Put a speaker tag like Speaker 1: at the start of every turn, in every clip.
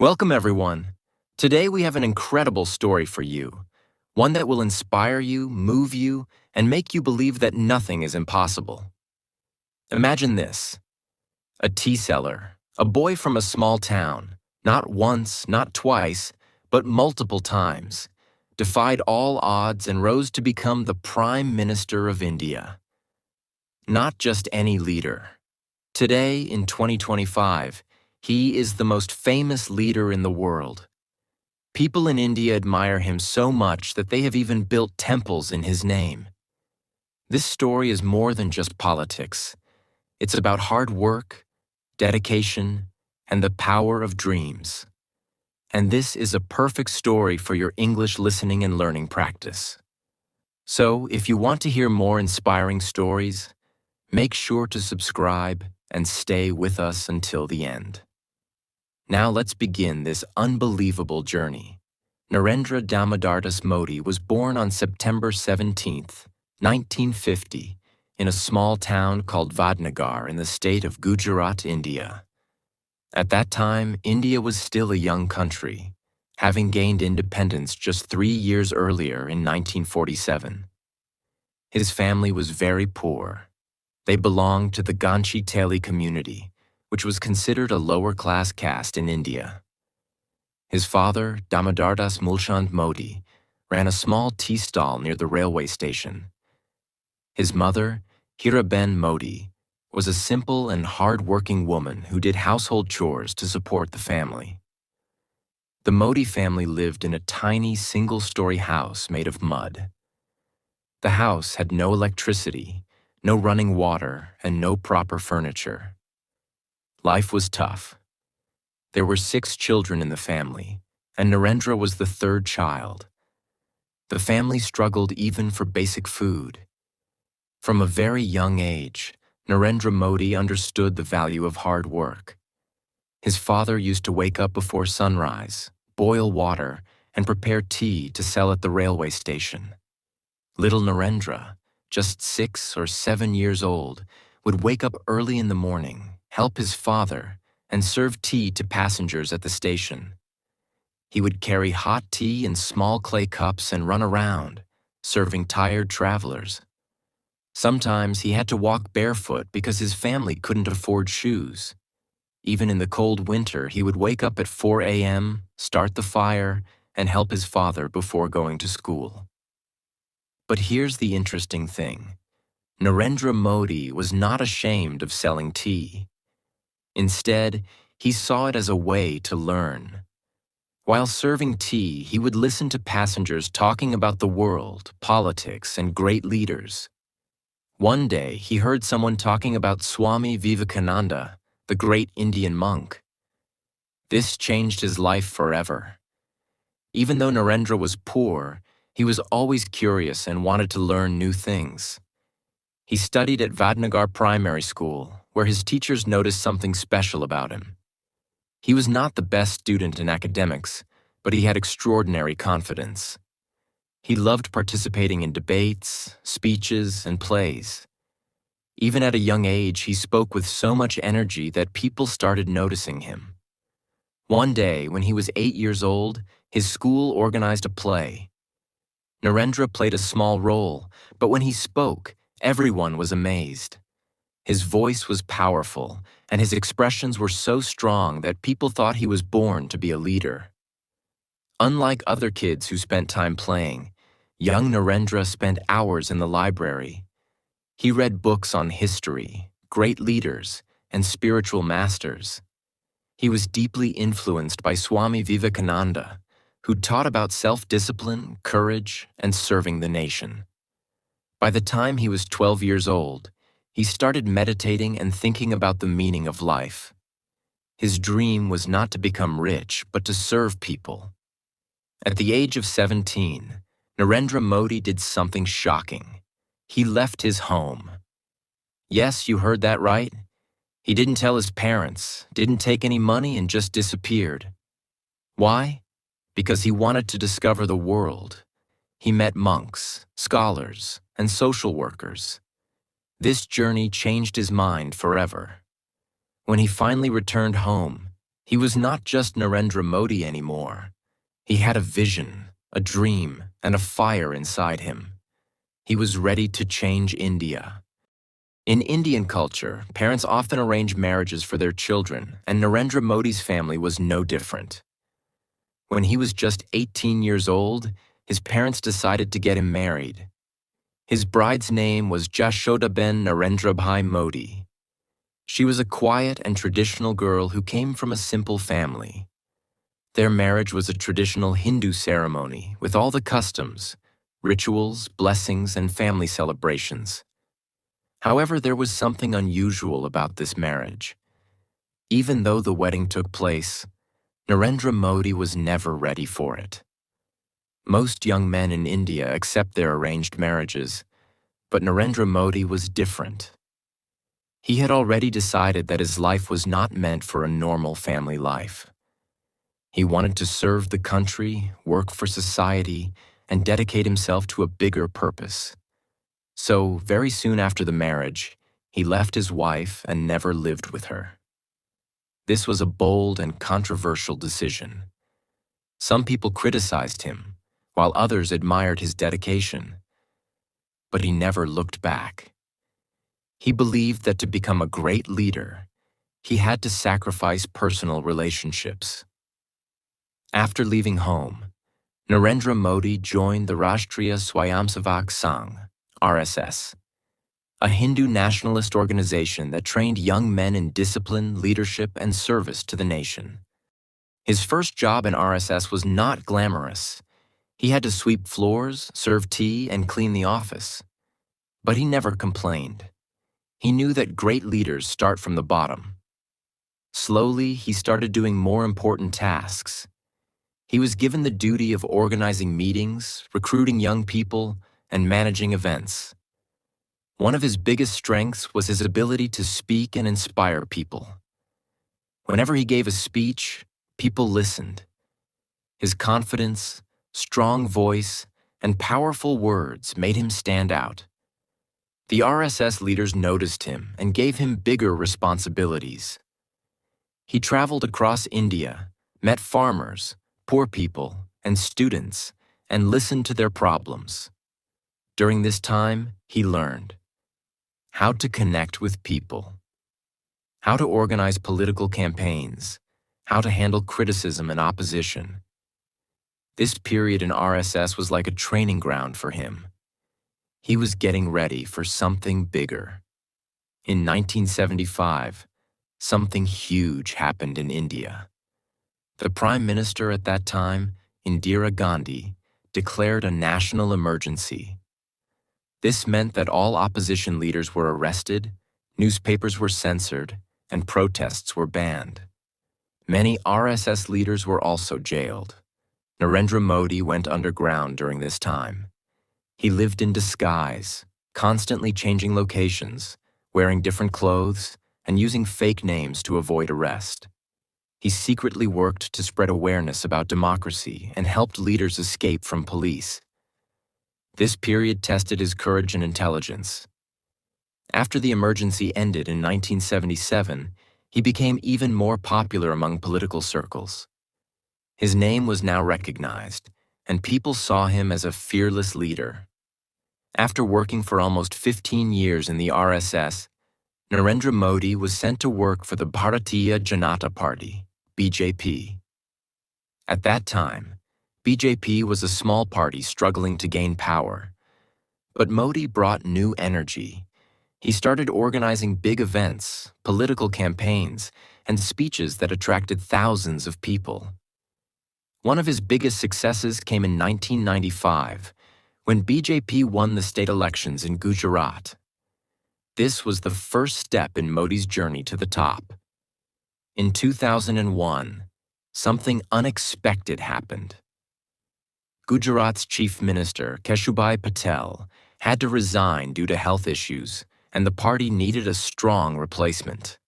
Speaker 1: Welcome, everyone. Today we have an incredible story for you, one that will inspire you, move you, and make you believe that nothing is impossible. Imagine this: a tea seller, a boy from a small town, not once, not twice, but multiple times, defied all odds and rose to become the Prime Minister of India. Not just any leader. Today, in 2025, he is the most famous leader in the world. People in India admire him so much that they have even built temples in his name. This story is more than just politics. It's about hard work, dedication, and the power of dreams. And this is a perfect story for your English listening and learning practice. So, if you want to hear more inspiring stories, make sure to subscribe and stay with us until the end. Now let's begin this unbelievable journey. Narendra Modi was born on September 17, 1950, in a small town called Vadnagar in the state of Gujarat, India. At that time, India was still a young country, having gained independence just 3 years earlier in 1947. His family was very poor. They belonged to the Ganchi Teli community, which was considered a lower-class caste in India. His father, Damodardas Mulchand Modi, ran a small tea stall near the railway station. His mother, Hiraben Modi, was a simple and hard-working woman who did household chores to support the family. The Modi family lived in a tiny single-story house made of mud. The house had no electricity, no running water, and no proper furniture. Life was tough. There were 6 children in the family, and Narendra was the 3rd child. The family struggled even for basic food. From a very young age, Narendra Modi understood the value of hard work. His father used to wake up before sunrise, boil water, and prepare tea to sell at the railway station. Little Narendra, just 6 or 7 years old, would wake up early in the morning, help his father, and serve tea to passengers at the station. He would carry hot tea in small clay cups and run around, serving tired travelers. Sometimes he had to walk barefoot because his family couldn't afford shoes. Even in the cold winter, he would wake up at 4 a.m., start the fire, and help his father before going to school. But here's the interesting thing. Narendra Modi was not ashamed of selling tea. Instead, he saw it as a way to learn. While serving tea, he would listen to passengers talking about the world, politics, and great leaders. One day, he heard someone talking about Swami Vivekananda, the great Indian monk. This changed his life forever. Even though Narendra was poor, he was always curious and wanted to learn new things. He studied at Vadnagar Primary School, where his teachers noticed something special about him. He was not the best student in academics, but he had extraordinary confidence. He loved participating in debates, speeches, and plays. Even at a young age, he spoke with so much energy that people started noticing him. One day, when he was 8 years old, his school organized a play. Narendra played a small role, but when he spoke, everyone was amazed. His voice was powerful, and his expressions were so strong that people thought he was born to be a leader. Unlike other kids who spent time playing, young Narendra spent hours in the library. He read books on history, great leaders, and spiritual masters. He was deeply influenced by Swami Vivekananda, who taught about self-discipline, courage, and serving the nation. By the time he was 12 years old, he started meditating and thinking about the meaning of life. His dream was not to become rich, but to serve people. At the age of 17, Narendra Modi did something shocking. He left his home. Yes, you heard that right. He didn't tell his parents, didn't take any money, and just disappeared. Why? Because he wanted to discover the world. He met monks, scholars, and social workers. This journey changed his mind forever. When he finally returned home, He was not just Narendra Modi anymore. He had a vision, a dream, and a fire inside him. He was ready to change India. In Indian culture, parents often arrange marriages for their children, and Narendra Modi's family was no different. When he was just 18 years old, his parents decided to get him married. His bride's name was Jashodaben Narendrabhai Modi. She was a quiet and traditional girl who came from a simple family. Their marriage was a traditional Hindu ceremony with all the customs, rituals, blessings, and family celebrations. However, there was something unusual about this marriage. Even though the wedding took place, Narendra Modi was never ready for it. Most young men in India accept their arranged marriages, but Narendra Modi was different. He had already decided that his life was not meant for a normal family life. He wanted to serve the country, work for society, and dedicate himself to a bigger purpose. So, very soon after the marriage, he left his wife and never lived with her. This was a bold and controversial decision. Some people criticized him, while others admired his dedication. But he never looked back. He believed that to become a great leader, he had to sacrifice personal relationships. After leaving home, Narendra Modi joined the Rashtriya Swayamsevak Sangh, RSS, a Hindu nationalist organization that trained young men in discipline, leadership, and service to the nation. His first job in RSS was not glamorous. He had to sweep floors, serve tea, and clean the office. But he never complained. He knew that great leaders start from the bottom. Slowly, he started doing more important tasks. He was given the duty of organizing meetings, recruiting young people, and managing events. One of his biggest strengths was his ability to speak and inspire people. Whenever he gave a speech, people listened. His confidence, strong voice, and powerful words made him stand out. The RSS leaders noticed him and gave him bigger responsibilities. He traveled across India, met farmers, poor people, and students, and listened to their problems. During this time, he learned how to connect with people, how to organize political campaigns, how to handle criticism and opposition. This period in RSS was like a training ground for him. He was getting ready for something bigger. In 1975, something huge happened in India. The Prime Minister at that time, Indira Gandhi, declared a national emergency. This meant that all opposition leaders were arrested, newspapers were censored, and protests were banned. Many RSS leaders were also jailed. Narendra Modi went underground during this time. He lived in disguise, constantly changing locations, wearing different clothes, and using fake names to avoid arrest. He secretly worked to spread awareness about democracy and helped leaders escape from police. This period tested his courage and intelligence. After the emergency ended in 1977, he became even more popular among political circles. His name was now recognized, and people saw him as a fearless leader. After working for almost 15 years in the RSS, Narendra Modi was sent to work for the Bharatiya Janata Party, BJP. At that time, BJP was a small party struggling to gain power. But Modi brought new energy. He started organizing big events, political campaigns, and speeches that attracted thousands of people. One of his biggest successes came in 1995, when BJP won the state elections in Gujarat. This was the first step in Modi's journey to the top. In 2001, something unexpected happened. Gujarat's chief minister, Keshubhai Patel, had to resign due to health issues, and the party needed a strong replacement.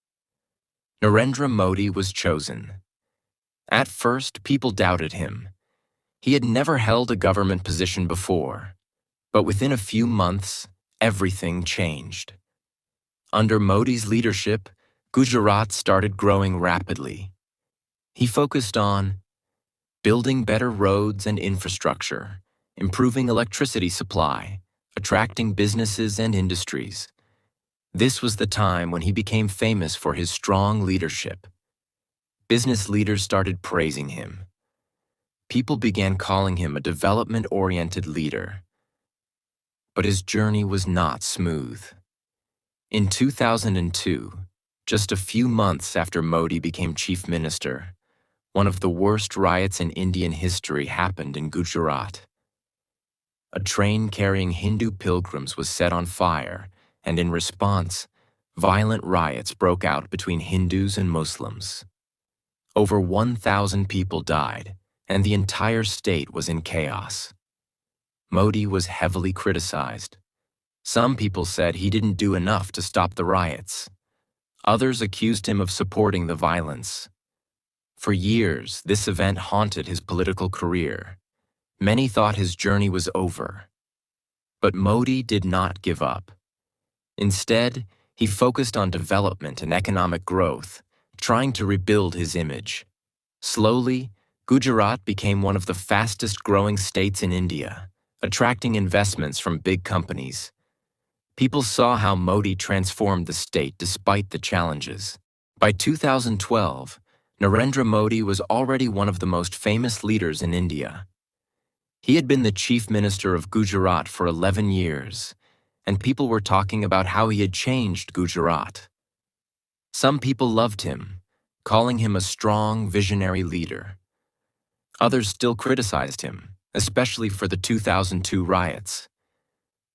Speaker 1: Narendra Modi was chosen. At first, people doubted him. He had never held a government position before, but within a few months, everything changed. Under Modi's leadership, Gujarat started growing rapidly. He focused on building better roads and infrastructure, improving electricity supply, attracting businesses and industries. This was the time when he became famous for his strong leadership. Business leaders started praising him. People began calling him a development-oriented leader. But his journey was not smooth. In 2002, just a few months after Modi became chief minister, one of the worst riots in Indian history happened in Gujarat. A train carrying Hindu pilgrims was set on fire, and in response, violent riots broke out between Hindus and Muslims. Over 1,000 people died, and the entire state was in chaos. Modi was heavily criticized. Some people said he didn't do enough to stop the riots. Others accused him of supporting the violence. For years, this event haunted his political career. Many thought his journey was over. But Modi did not give up. Instead, he focused on development and economic growth, trying to rebuild his image. Slowly, Gujarat became one of the fastest-growing states in India, attracting investments from big companies. People saw how Modi transformed the state despite the challenges. By 2012, Narendra Modi was already one of the most famous leaders in India. He had been the chief minister of Gujarat for 11 years, and people were talking about how he had changed Gujarat. Some people loved him, calling him a strong, visionary leader. Others still criticized him, especially for the 2002 riots.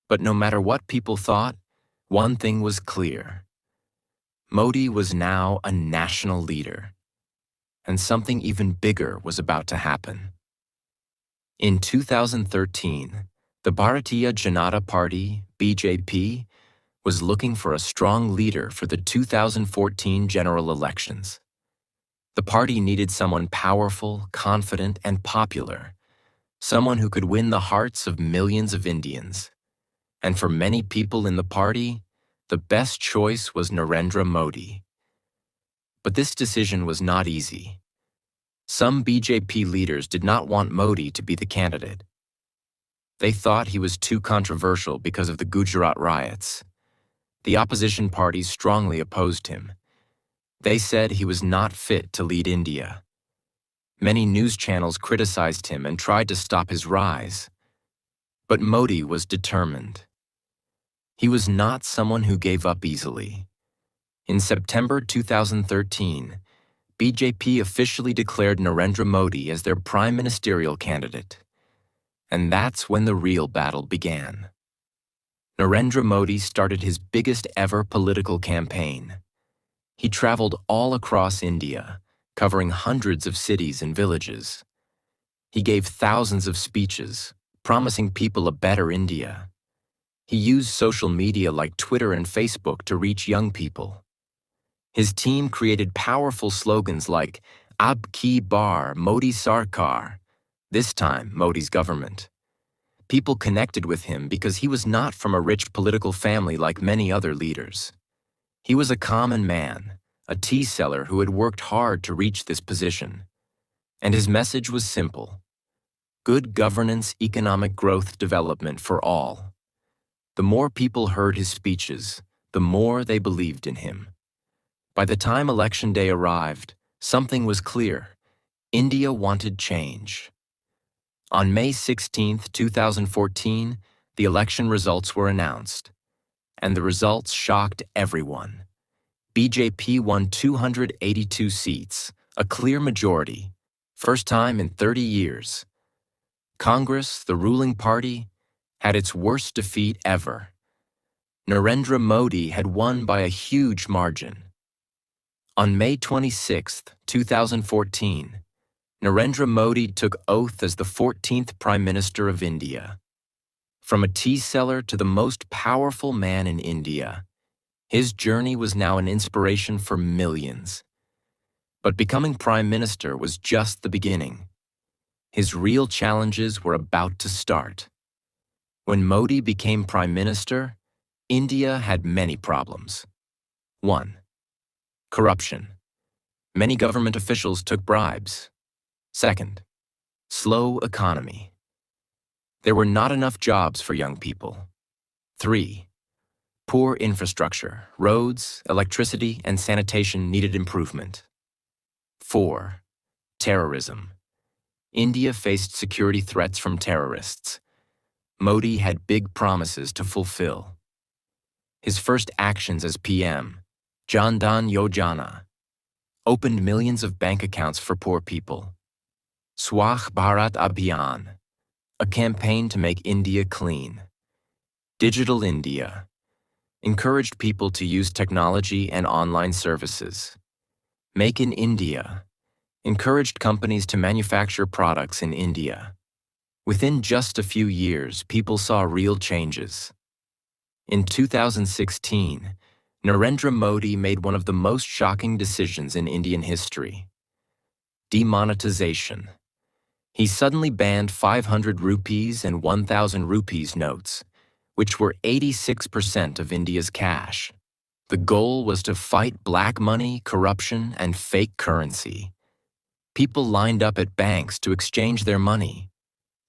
Speaker 1: But no matter what people thought, one thing was clear. Modi was now a national leader, and something even bigger was about to happen. In 2013, the Bharatiya Janata Party, BJP, was looking for a strong leader for the 2014 general elections. The party needed someone powerful, confident, and popular, someone who could win the hearts of millions of Indians. And for many people in the party, the best choice was Narendra Modi. But this decision was not easy. Some BJP leaders did not want Modi to be the candidate. They thought he was too controversial because of the Gujarat riots. The opposition parties strongly opposed him. They said he was not fit to lead India. Many news channels criticized him and tried to stop his rise. But Modi was determined. He was not someone who gave up easily. In September 2013, BJP officially declared Narendra Modi as their prime ministerial candidate. And that's when the real battle began. Narendra Modi started his biggest ever political campaign. He traveled all across India, covering hundreds of cities and villages. He gave thousands of speeches, promising people a better India. He used social media like Twitter and Facebook to reach young people. His team created powerful slogans like Ab Ki Bar Modi Sarkar, this time Modi's government. People connected with him because he was not from a rich political family like many other leaders. He was a common man, a tea seller who had worked hard to reach this position. And his message was simple: good governance, economic growth, development for all. The more people heard his speeches, the more they believed in him. By the time Election Day arrived, something was clear. India wanted change. On May 16, 2014, the election results were announced. And the results shocked everyone. BJP won 282 seats, a clear majority, first time in 30 years. Congress, the ruling party, had its worst defeat ever. Narendra Modi had won by a huge margin. On May 26, 2014, Narendra Modi took oath as the 14th Prime Minister of India. From a tea seller to the most powerful man in India, his journey was now an inspiration for millions. But becoming Prime Minister was just the beginning. His real challenges were about to start. When Modi became Prime Minister, India had many problems. 1. Corruption. Many government officials took bribes. Second, slow economy. There were not enough jobs for young people. 3. Poor infrastructure. Roads, electricity, and sanitation needed improvement. 4. Terrorism. India faced security threats from terrorists. Modi had big promises to fulfill. His first actions as PM, Jan Dhan Yojana, opened millions of bank accounts for poor people. Swachh Bharat Abhiyan, a campaign to make India clean. Digital India, encouraged people to use technology and online services. Make in India, encouraged companies to manufacture products in India. Within just a few years, people saw real changes. In 2016, Narendra Modi made one of the most shocking decisions in Indian history: demonetization. He suddenly banned 500 rupees and 1,000 rupees notes, which were 86% of India's cash. The goal was to fight black money, corruption, and fake currency. People lined up at banks to exchange their money.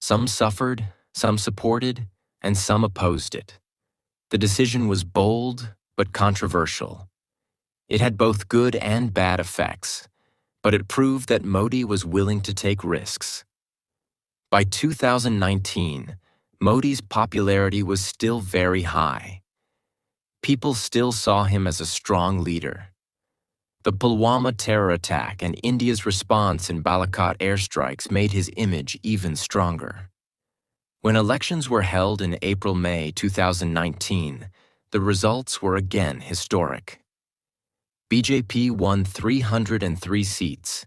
Speaker 1: Some suffered, some supported, and some opposed it. The decision was bold but controversial. It had both good and bad effects, but it proved that Modi was willing to take risks. By 2019, Modi's popularity was still very high. People still saw him as a strong leader. The Pulwama terror attack and India's response in Balakot airstrikes made his image even stronger. When elections were held in April-May 2019, the results were again historic. BJP won 303 seats,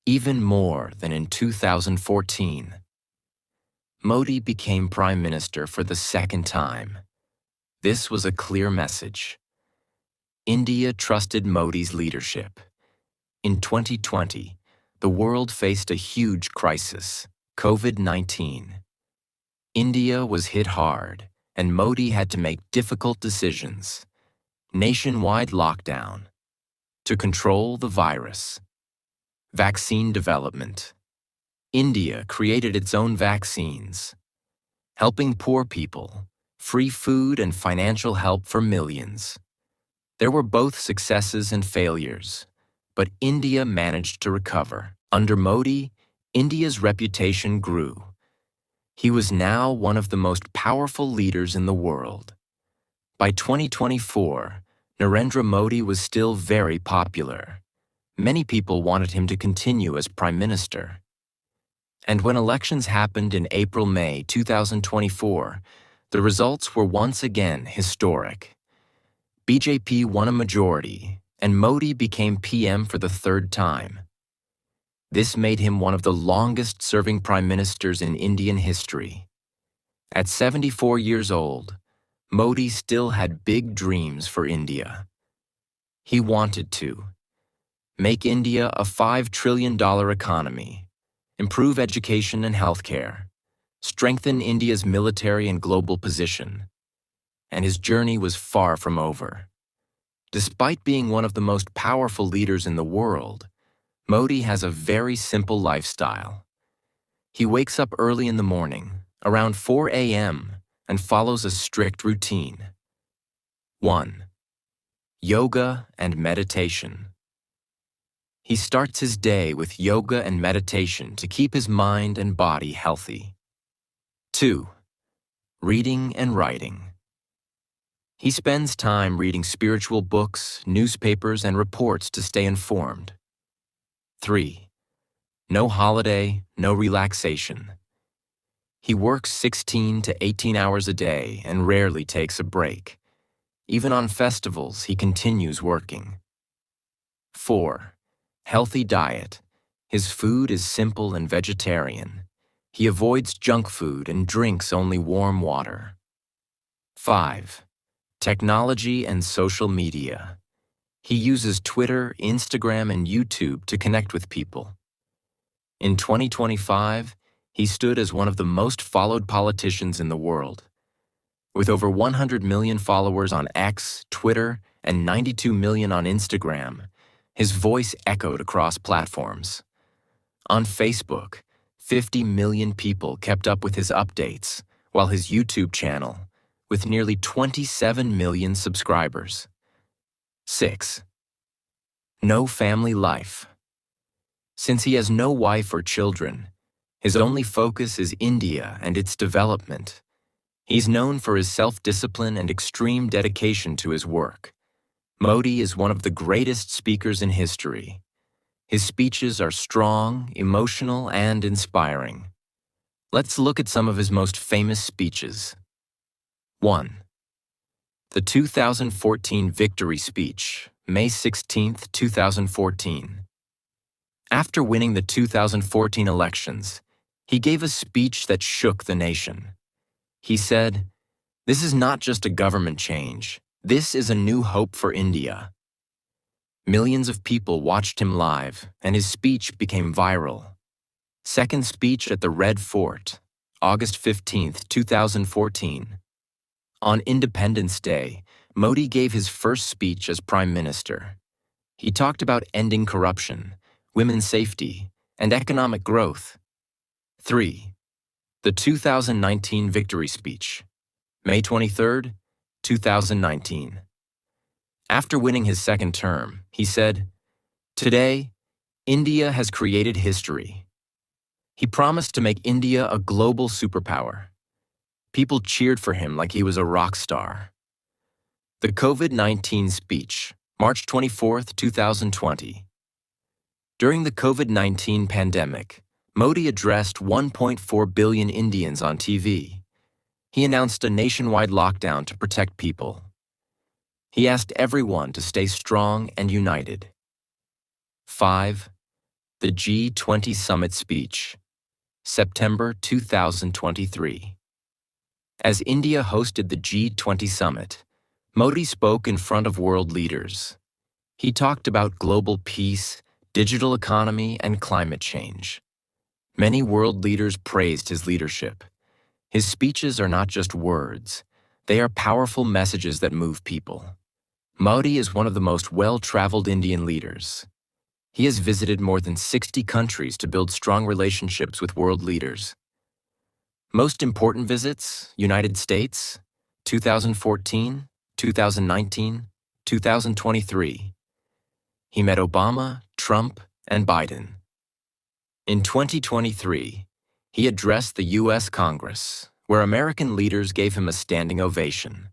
Speaker 1: even more than in 2014. Modi became Prime Minister for the second time. This was a clear message. India trusted Modi's leadership. In 2020, the world faced a huge crisis, COVID-19. India was hit hard, and Modi had to make difficult decisions. Nationwide lockdown to control the virus. Vaccine development. India created its own vaccines, helping poor people, free food and financial help for millions. There were both successes and failures, but India managed to recover. Under Modi, India's reputation grew. He was now one of the most powerful leaders in the world. By 2024, Narendra Modi was still very popular. Many people wanted him to continue as Prime Minister. And when elections happened in April-May 2024, the results were once again historic. BJP won a majority, and Modi became PM for the third time. This made him one of the longest-serving prime ministers in Indian history. At 74 years old, Modi still had big dreams for India. He wanted to make India a $5 trillion economy, improve education and healthcare, strengthen India's military and global position. And his journey was far from over. Despite being one of the most powerful leaders in the world, Modi has a very simple lifestyle. He wakes up early in the morning, around 4 a.m., and follows a strict routine. 1. Yoga and meditation. He starts his day with yoga and meditation to keep his mind and body healthy. 2. Reading and writing. He spends time reading spiritual books, newspapers, and reports to stay informed. 3. No holiday, no relaxation. He works 16 to 18 hours a day and rarely takes a break. Even on festivals, he continues working. 4. Healthy diet. His food is simple and vegetarian. He avoids junk food and drinks only warm water. 5. Technology and social media. He uses Twitter, Instagram, and YouTube to connect with people. In 2025, he stood as one of the most followed politicians in the world. With over 100 million followers on X, Twitter, and 92 million on Instagram, His voice echoed across platforms. On Facebook, 50 million people kept up with his updates, while his YouTube channel, with nearly 27 million subscribers. 6. No family life. Since he has no wife or children, his only focus is India and its development. He's known for his self-discipline and extreme dedication to his work. Modi is one of the greatest speakers in history. His speeches are strong, emotional, and inspiring. Let's look at some of his most famous speeches. 1. The 2014 Victory Speech, May 16, 2014. After winning the 2014 elections, he gave a speech that shook the nation. He said, "This is not just a government change. This is a new hope for India." Millions of people watched him live, and his speech became viral. Second speech at the Red Fort, August 15, 2014. On Independence Day, Modi gave his first speech as Prime Minister. He talked about ending corruption, women's safety, and economic growth. 3. The 2019 Victory Speech, May 23, 2019. After winning his second term, he said, "Today, India has created history." He promised to make India a global superpower. People cheered for him like he was a rock star. The COVID-19 Speech, March 24, 2020. During the COVID-19 pandemic, Modi addressed 1.4 billion Indians on TV. He announced a nationwide lockdown to protect people. He asked everyone to stay strong and united. 5. The G20 Summit Speech, September 2023. As India hosted the G20 Summit, Modi spoke in front of world leaders. He talked about global peace, digital economy, and climate change. Many world leaders praised his leadership. His speeches are not just words. They are powerful messages that move people. Modi is one of the most well-traveled Indian leaders. He has visited more than 60 countries to build strong relationships with world leaders. Most important visits: United States, 2014, 2019, 2023. He met Obama, Trump, and Biden. In 2023, he addressed the U.S. Congress, where American leaders gave him a standing ovation.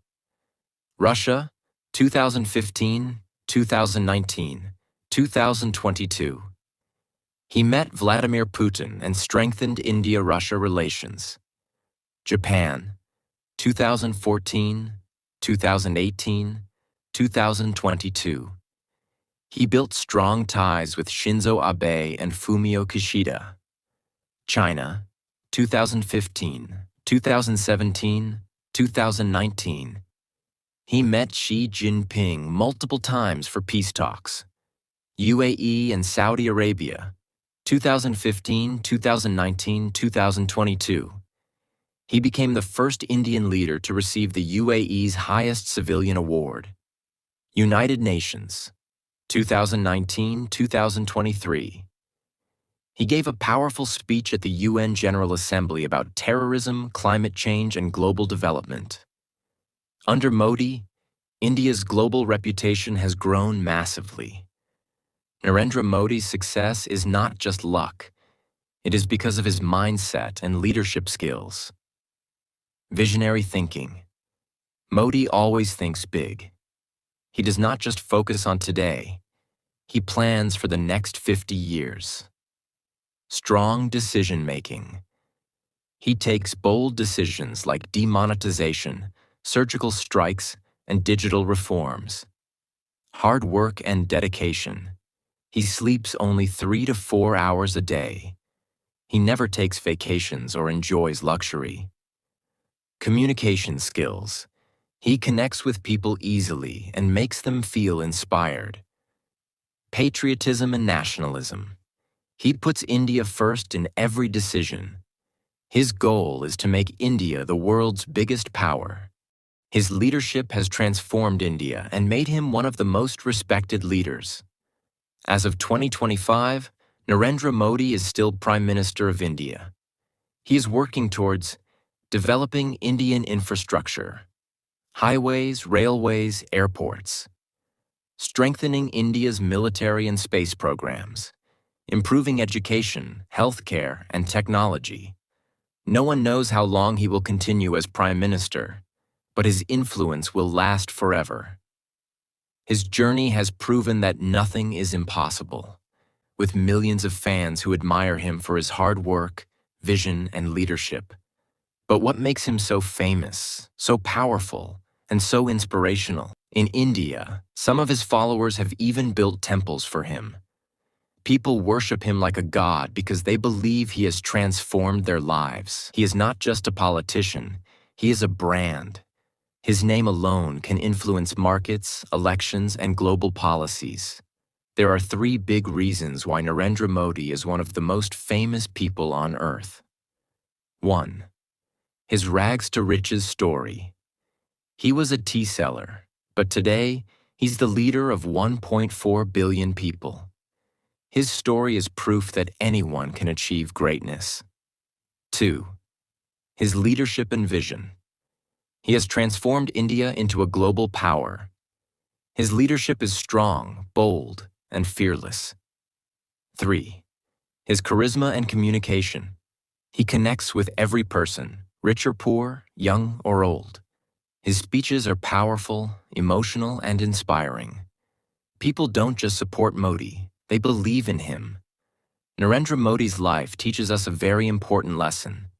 Speaker 1: Russia, 2015, 2019, 2022. He met Vladimir Putin and strengthened India-Russia relations. Japan, 2014, 2018, 2022. He built strong ties with Shinzo Abe and Fumio Kishida. China, 2015, 2017, 2019. He met Xi Jinping multiple times for peace talks. UAE and Saudi Arabia, 2015, 2019, 2022. He became the first Indian leader to receive the UAE's highest civilian award. United Nations, 2019, 2023. He gave a powerful speech at the UN General Assembly about terrorism, climate change, and global development. Under Modi, India's global reputation has grown massively. Narendra Modi's success is not just luck. It is because of his mindset and leadership skills. Visionary thinking. Modi always thinks big. He does not just focus on today. He plans for the next 50 years. Strong decision-making. He takes bold decisions like demonetization, surgical strikes, and digital reforms. Hard work and dedication. He sleeps only 3 to 4 hours a day. He never takes vacations or enjoys luxury. Communication skills. He connects with people easily and makes them feel inspired. Patriotism and nationalism. He puts India first in every decision. His goal is to make India the world's biggest power. His leadership has transformed India and made him one of the most respected leaders. As of 2025, Narendra Modi is still Prime Minister of India. He is working towards developing Indian infrastructure, highways, railways, airports, strengthening India's military and space programs, improving education, healthcare, and technology. No one knows how long he will continue as Prime Minister, but his influence will last forever. His journey has proven that nothing is impossible, with millions of fans who admire him for his hard work, vision, and leadership. But what makes him so famous, so powerful, and so inspirational? In India, some of his followers have even built temples for him. People worship him like a god because they believe he has transformed their lives. He is not just a politician, he is a brand. His name alone can influence markets, elections, and global policies. There are 3 big reasons why Narendra Modi is one of the most famous people on earth. 1. His rags to riches story. He was a tea seller, but today he's the leader of 1.4 billion people. His story is proof that anyone can achieve greatness. 2. His leadership and vision. He has transformed India into a global power. His leadership is strong, bold, and fearless. 3. His charisma and communication. He connects with every person, rich or poor, young or old. His speeches are powerful, emotional, and inspiring. People don't just support Modi, they believe in him. Narendra Modi's life teaches us a very important lesson.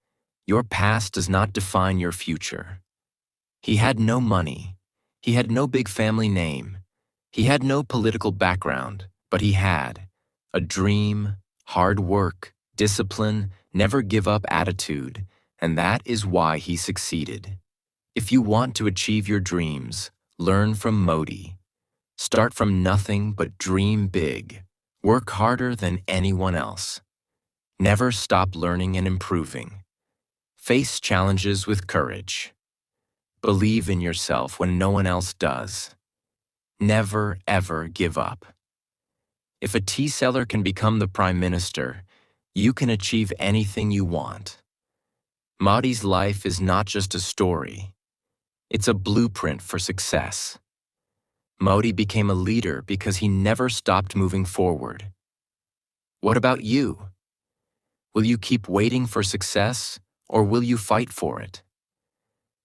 Speaker 1: Your past does not define your future. He had no money. He had no big family name. He had no political background, but he had a dream, hard work, discipline, never give up attitude, and that is why he succeeded. If you want to achieve your dreams, learn from Modi. Start from nothing but dream big. Work harder than anyone else. Never stop learning and improving. Face challenges with courage. Believe in yourself when no one else does. Never, ever give up. If a tea seller can become the Prime Minister, you can achieve anything you want. Modi's life is not just a story. It's a blueprint for success. Modi became a leader because he never stopped moving forward. What about you? Will you keep waiting for success, or will you fight for it?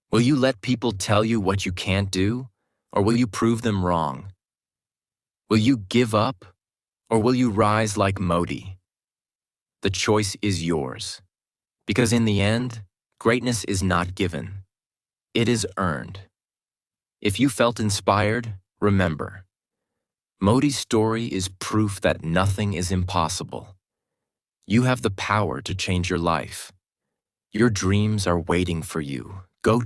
Speaker 1: Will you let people tell you what you can't do, or will you prove them wrong? Will you give up, or will you rise like Modi? The choice is yours, because in the end, greatness is not given. It is earned. If you felt inspired, remember, Modi's story is proof that nothing is impossible. You have the power to change your life. Your dreams are waiting for you. Go